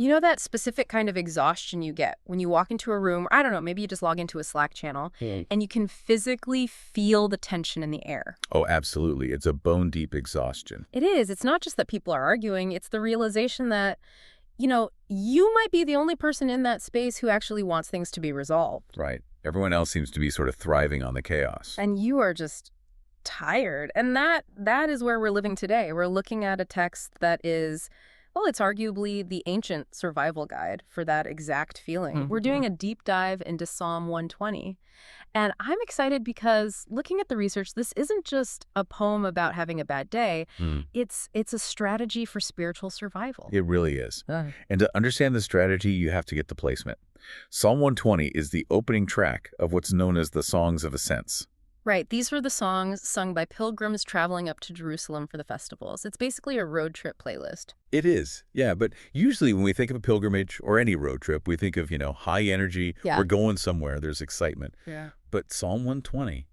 You know that specific kind of exhaustion you get when you walk into a room, I don't know, maybe you just log into a Slack channel, and you can physically feel the tension in the air. Oh, absolutely. It's a bone-deep exhaustion. It is. It's not just that people are arguing. It's the realization that, you might be the only person in that space who actually wants things to be resolved. Right. Everyone else seems to be sort of thriving on the chaos. And you are just tired. And that is where we're living today. We're looking at a text that is, well, it's arguably the ancient survival guide for that exact feeling. We're doing a deep dive into Psalm 120. And I'm excited because looking at the research, this isn't just a poem about having a bad day. It's a strategy for spiritual survival. It really is. And to understand the strategy, you have to get the placement. Psalm 120 is the opening track of what's known as the Songs of Ascents. Right. These were the songs sung by pilgrims traveling up to Jerusalem for the festivals. It's basically a road trip playlist. It is, yeah. But usually when we think of a pilgrimage or any road trip, we think of, high energy. Yeah. We're going somewhere. There's excitement. Yeah. But Psalm 120,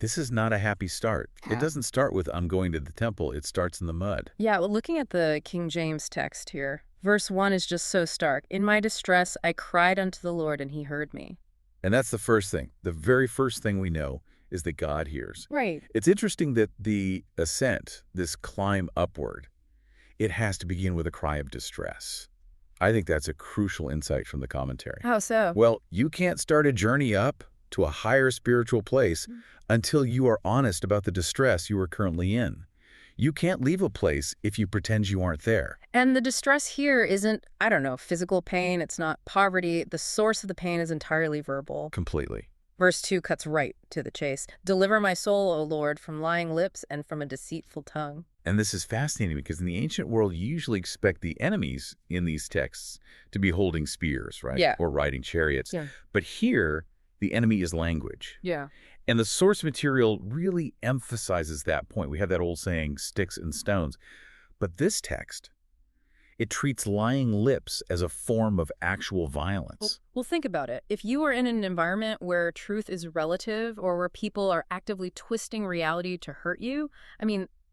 this is not a happy start. It doesn't start with I'm going to the temple. It starts in the mud. Yeah, well, looking at the King James text here, verse 1 is just so stark. In my distress, I cried unto the Lord, and he heard me. And that's the first thing. The very first thing we know is that God hears. Right. It's interesting that the ascent, this climb upward, it has to begin with a cry of distress. I think that's a crucial insight from the commentary. How so? Well, you can't start a journey up to a higher spiritual place until you are honest about the distress you are currently in. You can't leave a place if you pretend you aren't there. And the distress here isn't, I don't know, physical pain. It's not poverty. The source of the pain is entirely verbal. Completely. Verse 2 cuts right to the chase. Deliver my soul, O Lord, from lying lips and from a deceitful tongue. And this is fascinating because in the ancient world, you usually expect the enemies in these texts to be holding spears, right? Yeah. Or riding chariots. Yeah. But here, the enemy is language. Yeah. And the source material really emphasizes that point. We have that old saying, sticks and stones. But this text, it treats lying lips as a form of actual violence. Well, think about it. If you are in an environment where truth is relative or where people are actively twisting reality to hurt you,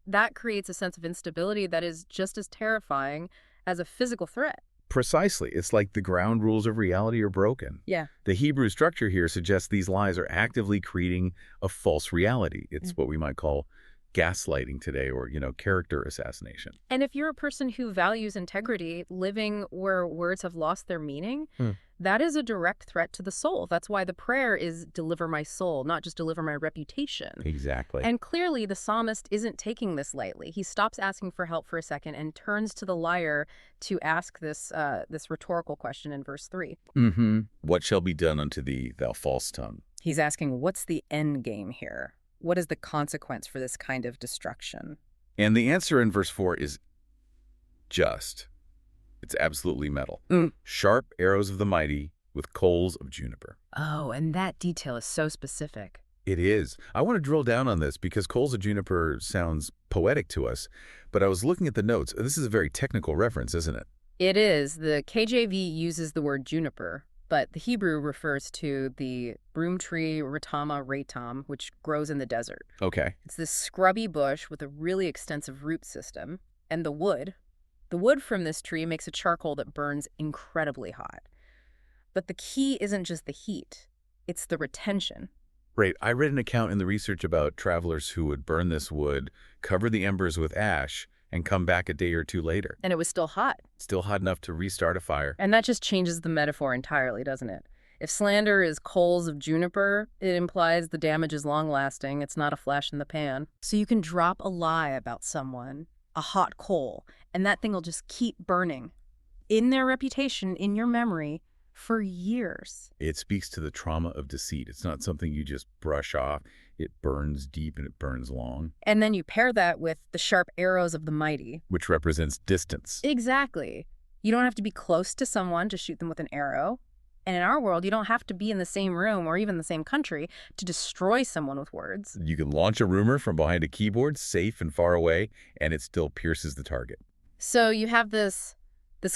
that creates a sense of instability that is just as terrifying as a physical threat. Precisely. It's like the ground rules of reality are broken. Yeah. The Hebrew structure here suggests these lies are actively creating a false reality. It's what we might call gaslighting today, or, character assassination. And if you're a person who values integrity, living where words have lost their meaning, that is a direct threat to the soul. That's why the prayer is deliver my soul, not just deliver my reputation. Exactly. And clearly the psalmist isn't taking this lightly. He stops asking for help for a second and turns to the lyre to ask this rhetorical question in verse 3. What shall be done unto thee, thou false tongue? He's asking, what's the end game here? What is the consequence for this kind of destruction? And the answer in verse 4 is just. It's absolutely metal. Sharp arrows of the mighty with coals of juniper. Oh, and that detail is so specific. It is. I want to drill down on this because coals of juniper sounds poetic to us, but I was looking at the notes. This is a very technical reference, isn't it? It is. The KJV uses the word juniper, but the Hebrew refers to the broom tree Ratama ratam, which grows in the desert. Okay. It's this scrubby bush with a really extensive root system. And the wood from this tree makes a charcoal that burns incredibly hot. But the key isn't just the heat, it's the retention. Right. I read an account in the research about travelers who would burn this wood, cover the embers with ash, and come back a day or two later. And it was still hot. Still hot enough to restart a fire. And that just changes the metaphor entirely, doesn't it? If slander is coals of juniper, it implies the damage is long-lasting. It's not a flash in the pan. So you can drop a lie about someone, a hot coal, and that thing will just keep burning in their reputation, in your memory, for years. It speaks to the trauma of deceit. It's not something you just brush off. It burns deep and it burns long. And then you pair that with the sharp arrows of the mighty. Which represents distance. Exactly. You don't have to be close to someone to shoot them with an arrow. And in our world, you don't have to be in the same room or even the same country to destroy someone with words. You can launch a rumor from behind a keyboard, safe and far away, and it still pierces the target. So you have this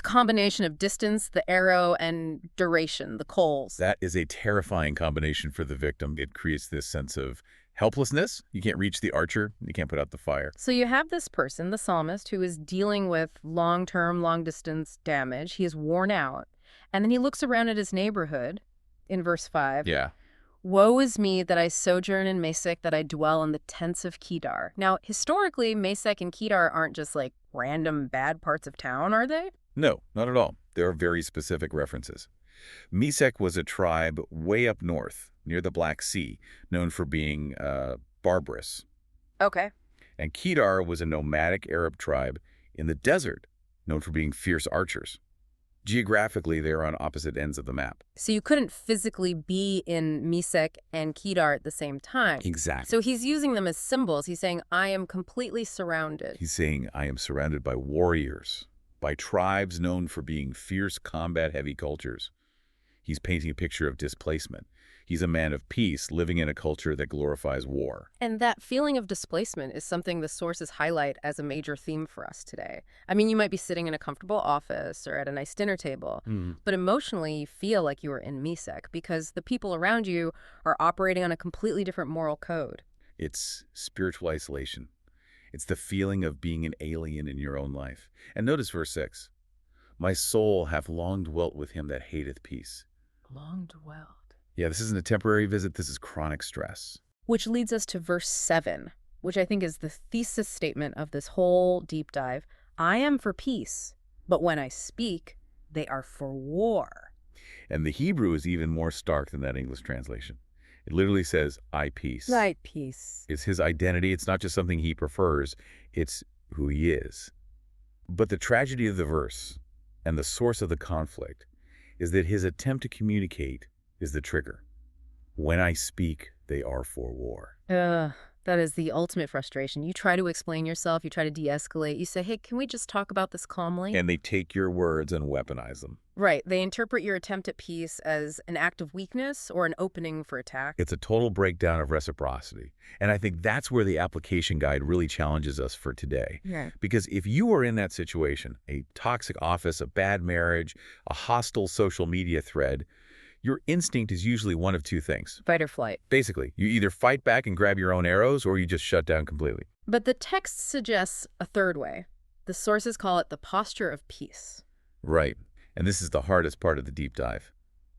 combination of distance, the arrow, and duration, the coals. That is a terrifying combination for the victim. It creates this sense of Helplessness, you can't reach the archer, you can't put out the fire. So you have this person, the psalmist, who is dealing with long-term, long-distance damage. He is worn out. And then he looks around at his neighborhood in verse 5. Yeah. Woe is me that I sojourn in Mesech, that I dwell in the tents of Kedar. Now, historically, Mesech and Kedar aren't just like random bad parts of town, are they? No, not at all. There are very specific references. Mesech was a tribe way up north, near the Black Sea, known for being barbarous. Okay. And Kedar was a nomadic Arab tribe in the desert, known for being fierce archers. Geographically, they are on opposite ends of the map. So you couldn't physically be in Mesech and Kedar at the same time. Exactly. So he's using them as symbols. He's saying, I am completely surrounded. He's saying, I am surrounded by warriors, by tribes known for being fierce combat-heavy cultures. He's painting a picture of displacement. He's a man of peace living in a culture that glorifies war. And that feeling of displacement is something the sources highlight as a major theme for us today. I mean, you might be sitting in a comfortable office or at a nice dinner table, but emotionally you feel like you are in Mesech because the people around you are operating on a completely different moral code. It's spiritual isolation. It's the feeling of being an alien in your own life. And notice verse 6. My soul hath long dwelt with him that hateth peace. Long dwelled. Yeah, this isn't a temporary visit. This is chronic stress. Which leads us to verse 7, which I think is the thesis statement of this whole deep dive. I am for peace, but when I speak, they are for war. And the Hebrew is even more stark than that English translation. It literally says, I peace. Right, peace. It's his identity. It's not just something he prefers. It's who he is. But the tragedy of the verse and the source of the conflict is that his attempt to communicate is the trigger. When I speak, they are for war. That is the ultimate frustration. You try to explain yourself, you try to de-escalate, you say, hey, can we just talk about this calmly? And they take your words and weaponize them. Right. They interpret your attempt at peace as an act of weakness or an opening for attack. It's a total breakdown of reciprocity. And I think that's where the application guide really challenges us for today. Yeah. Because if you are in that situation, a toxic office, a bad marriage, a hostile social media thread, your instinct is usually one of two things. Fight or flight. Basically, you either fight back and grab your own arrows or you just shut down completely. But the text suggests a third way. The sources call it the posture of peace. Right. And this is the hardest part of the deep dive.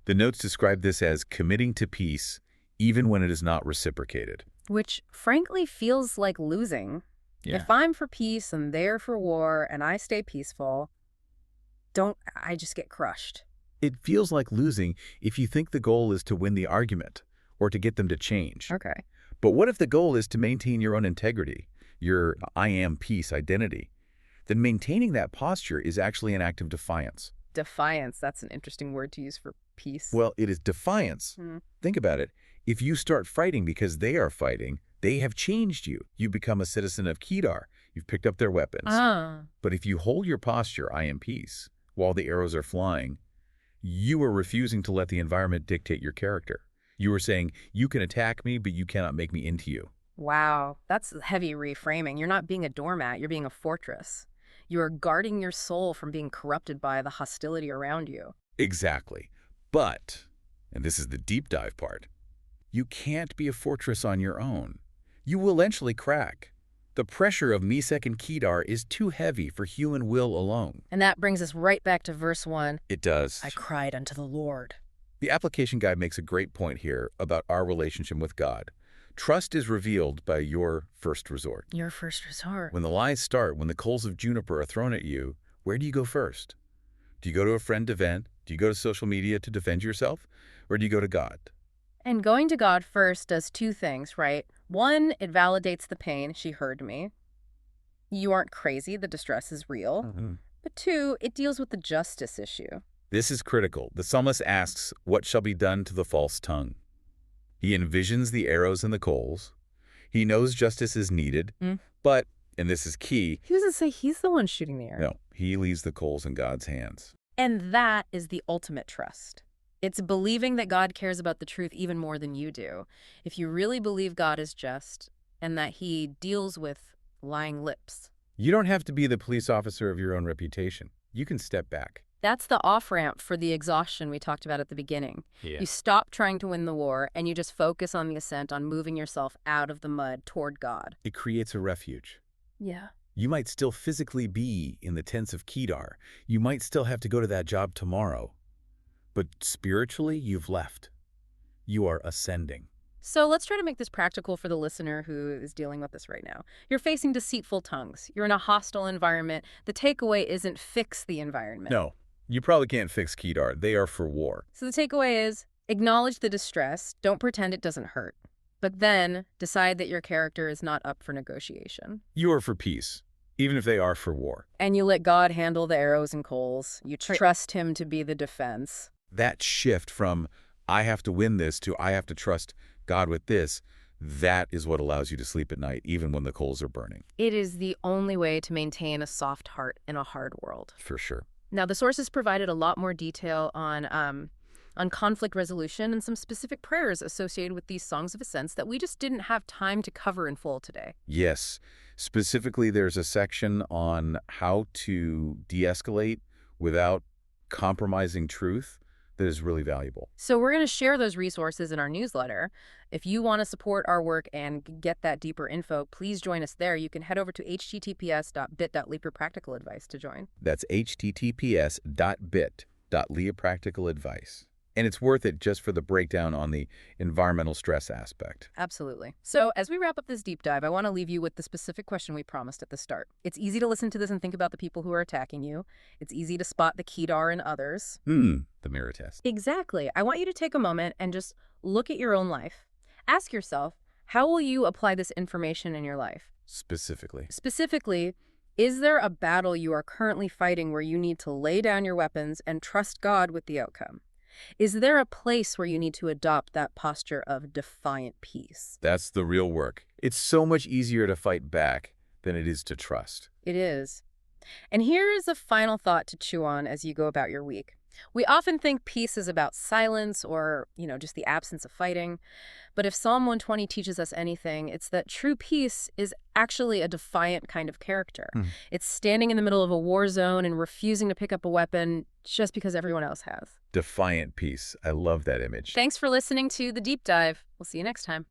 The notes describe this as committing to peace even when it is not reciprocated. Which frankly feels like losing. Yeah. If I'm for peace and they're for war and I stay peaceful, I just get crushed. It feels like losing if you think the goal is to win the argument or to get them to change. Okay. But what if the goal is to maintain your own integrity, your I am peace identity? Then maintaining that posture is actually an act of defiance. Defiance, that's an interesting word to use for peace. Well, it is defiance. Think about it. If you start fighting because they are fighting, they have changed you. You become a citizen of Kedar. You've picked up their weapons. But if you hold your posture, I am peace, while the arrows are flying, you are refusing to let the environment dictate your character. You are saying, you can attack me, but you cannot make me into you. Wow, that's heavy reframing. You're not being a doormat, you're being a fortress. You are guarding your soul from being corrupted by the hostility around you. Exactly. But, and this is the deep dive part, you can't be a fortress on your own. You will eventually crack. The pressure of Mesech and Kedar is too heavy for human will alone. And that brings us right back to verse 1. It does. I cried unto the Lord. The application guide makes a great point here about our relationship with God. Trust is revealed by your first resort. Your first resort. When the lies start, when the coals of juniper are thrown at you, where do you go first? Do you go to a friend to vent? Do you go to social media to defend yourself? Or do you go to God? And going to God first does two things, right? One, it validates the pain. She heard me. You aren't crazy. The distress is real. But two, it deals with the justice issue. This is critical. The psalmist asks, what shall be done to the false tongue? He envisions the arrows and the coals. He knows justice is needed. But, and this is key, He doesn't say he's the one shooting the arrow. no, he leaves the coals in God's hands. And that is the ultimate trust. It's believing that God cares about the truth even more than you do. If you really believe God is just and that he deals with lying lips. You don't have to be the police officer of your own reputation. You can step back. That's the off-ramp for the exhaustion we talked about at the beginning. Yeah. You stop trying to win the war, and you just focus on the ascent, on moving yourself out of the mud toward God. It creates a refuge. Yeah. You might still physically be in the tents of Kedar. You might still have to go to that job tomorrow. But spiritually, you've left. You are ascending. So let's try to make this practical for the listener who is dealing with this right now. You're facing deceitful tongues. You're in a hostile environment. The takeaway isn't fix the environment. No, you probably can't fix Kedar. They are for war. So the takeaway is acknowledge the distress. Don't pretend it doesn't hurt. But then decide that your character is not up for negotiation. You are for peace, even if they are for war. And you let God handle the arrows and coals. You trust him to be the defense. That shift from I have to win this to I have to trust God with this, that is what allows you to sleep at night, even when the coals are burning. It is the only way to maintain a soft heart in a hard world. For sure. Now, the sources provided a lot more detail on conflict resolution and some specific prayers associated with these songs of ascents that we just didn't have time to cover in full today. Yes. Specifically, there's a section on how to de-escalate without compromising truth that is really valuable. So we're going to share those resources in our newsletter. If you want to support our work and get that deeper info, please join us there. You can head over to https://bit.ly/practical advice to join. That's https://bit.ly/practical advice. And it's worth it just for the breakdown on the environmental stress aspect. Absolutely. So as we wrap up this deep dive, I want to leave you with the specific question we promised at the start. It's easy to listen to this and think about the people who are attacking you. It's easy to spot the Kedar in others. The mirror test. Exactly. I want you to take a moment and just look at your own life. Ask yourself, how will you apply this information in your life? Specifically, is there a battle you are currently fighting where you need to lay down your weapons and trust God with the outcome? Is there a place where you need to adopt that posture of defiant peace? That's the real work. It's so much easier to fight back than it is to trust. It is. And here is a final thought to chew on as you go about your week. We often think peace is about silence or, just the absence of fighting. But if Psalm 120 teaches us anything, it's that true peace is actually a defiant kind of character. It's standing in the middle of a war zone and refusing to pick up a weapon just because everyone else has. Defiant peace. I love that image. Thanks for listening to The Deep Dive. We'll see you next time.